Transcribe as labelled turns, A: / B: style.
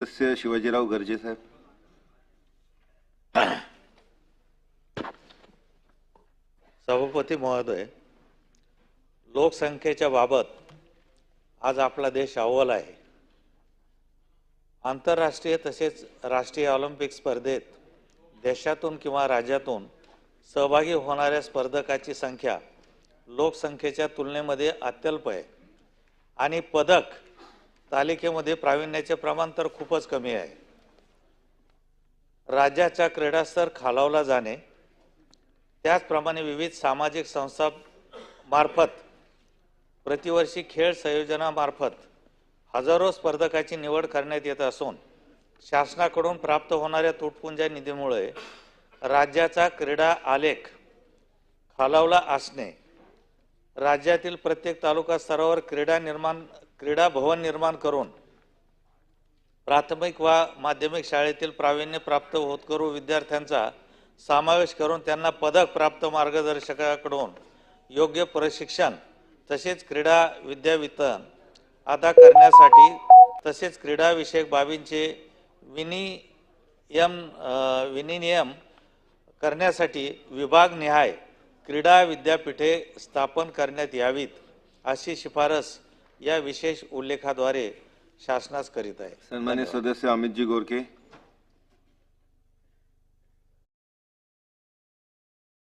A: सदस्य शिवाजीराव गर्जे साहेब.
B: सभापती महोदय, लोकसंख्येच्या बाबत आज आपला देश अव्वल आहे. आंतरराष्ट्रीय तसेच राष्ट्रीय ऑलिम्पिक स्पर्धेत देशातून किंवा राज्यातून सहभागी होणाऱ्या स्पर्धकाची संख्या लोकसंख्येच्या तुलनेमध्ये अत्यल्प आहे आणि पदक तालिकेमध्ये प्रावीण्याचे प्रमाण तर खूपच कमी आहे. राज्याचा क्रीडा स्तर खालावला जाणे, त्याचप्रमाणे विविध सामाजिक संस्था मार्फत प्रतिवर्षी खेळ संयोजनामार्फत हजारो स्पर्धकाची निवड करण्यात येत असून शासनाकडून प्राप्त होणाऱ्या तुटपुंजा निधीमुळे राज्याचा क्रीडा आलेख खालावला असणे, राज्यातील प्रत्येक तालुका स्तरावर क्रीडा भवन निर्माण करून प्राथमिक व माध्यमिक शाळेतील प्रावीण्य प्राप्त होतकरू विद्यार्थ्यांचा समावेश करून त्यांना पदक प्राप्त मार्गदर्शकाकडून योग्य प्रशिक्षण तसेच क्रीडा विद्यावितरण अदा करण्यासाठी तसेच क्रीडा विषयक बाबींचे विनियम करण्यासाठी विभागनिहाय क्रीडा विद्यापीठे स्थापन करण्यात यावीत अशी शिफारस या विशेष उल्लेखाद्वारे शासनास करीत आहे.
A: सन्मान्य सदस्य अमितजी गोरके.